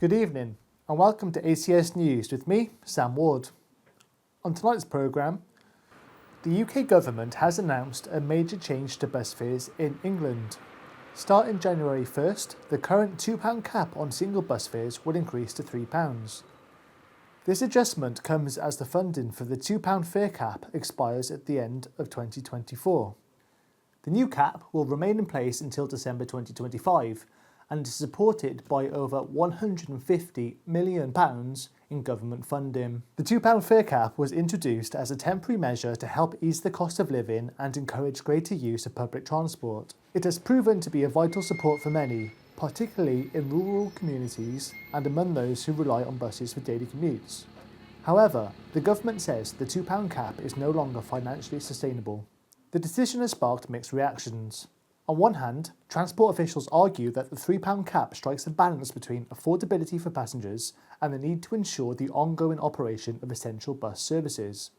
Good evening and welcome to ACS News with me, Sam Ward. On tonight's programme, the UK government has announced a major change to bus fares in England. Starting January 1st, the current £2 cap on single bus fares will increase to £3. This adjustment comes as the funding for the £2 fare cap expires at the end of 2024. The new cap will remain in place until December 2025 and is supported by over £150 million in government funding. The £2 fare cap was introduced as a temporary measure to help ease the cost of living and encourage greater use of public transport. It has proven to be a vital support for many, particularly in rural communities and among those who rely on buses for daily commutes. However, the government says the £2 cap is no longer financially sustainable. The decision has sparked mixed reactions. On one hand, transport officials argue that the £3 cap strikes a balance between affordability for passengers and the need to ensure the ongoing operation of essential bus services.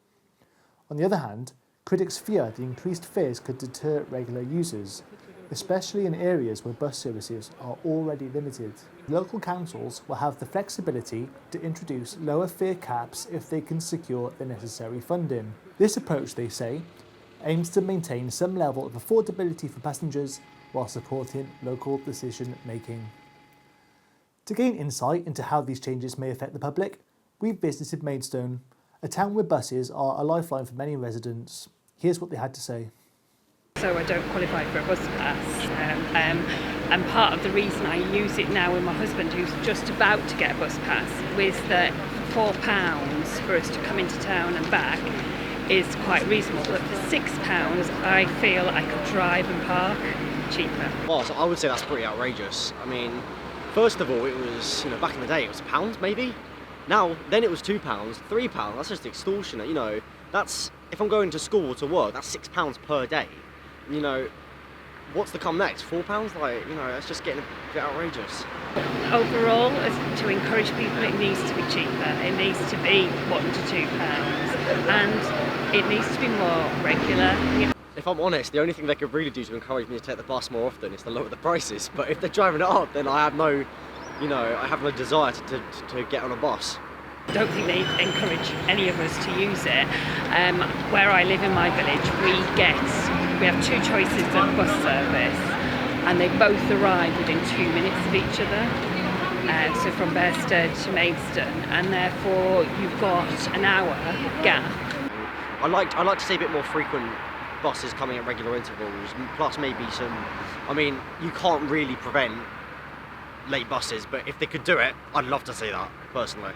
On the other hand, critics fear the increased fares could deter regular users, especially in areas where bus services are already limited. Local councils will have the flexibility to introduce lower fare caps if they can secure the necessary funding. This approach, they say, aims to maintain some level of affordability for passengers while supporting local decision making. To gain insight into how these changes may affect the public, we've visited Maidstone, a town where buses are a lifeline for many residents. Here's what they had to say. So I don't qualify for a bus pass, and part of the reason I use it now with my husband, who's just about to get a bus pass, was that £4 for us to come into town and back is quite reasonable, but for £6 I feel I could drive and park cheaper. Well, so I would say that's pretty outrageous. I mean, first of all, it was, back in the day it was £1, maybe. Then it was £2, £3, that's just extortionate, that's, if I'm going to school or to work, that's £6 per day. What's to come next? £4? That's just getting a bit outrageous. Overall, to encourage people, it needs to be cheaper. It needs to be £1 to £2, and it needs to be more regular. If I'm honest, the only thing they could really do to encourage me to take the bus more often is to lower the prices. But if they're driving it up, then I have no desire to get on a bus. I don't think they encourage any of us to use it. Where I live in my village, we have two choices of bus service, and they both arrive within 2 minutes of each other. So from Bearsted to Maidstone, and therefore you've got an hour gap. I like to see a bit more frequent buses coming at regular intervals, plus maybe you can't really prevent late buses, but if they could do it, I'd love to see that, personally.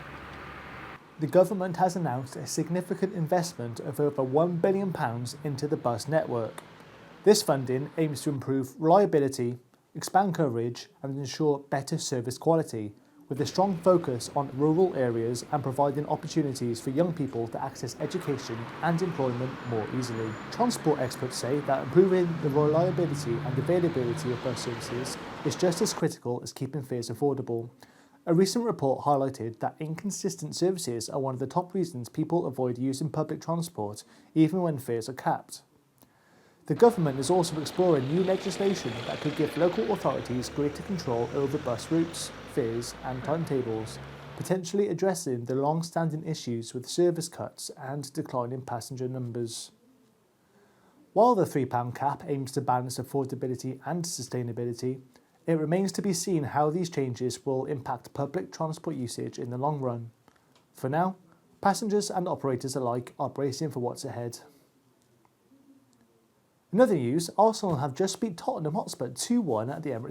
The government has announced a significant investment of over £1 billion into the bus network. This funding aims to improve reliability, expand coverage and ensure better service quality, with a strong focus on rural areas and providing opportunities for young people to access education and employment more easily. Transport experts say that improving the reliability and availability of bus services is just as critical as keeping fares affordable. A recent report highlighted that inconsistent services are one of the top reasons people avoid using public transport, even when fares are capped. The government is also exploring new legislation that could give local authorities greater control over bus routes, fares and timetables, potentially addressing the long-standing issues with service cuts and declining passenger numbers. While the £3 cap aims to balance affordability and sustainability, it remains to be seen how these changes will impact public transport usage in the long run. For now, passengers and operators alike are bracing for what's ahead. In other news, Arsenal have just beat Tottenham Hotspur 2-1 at the Emirates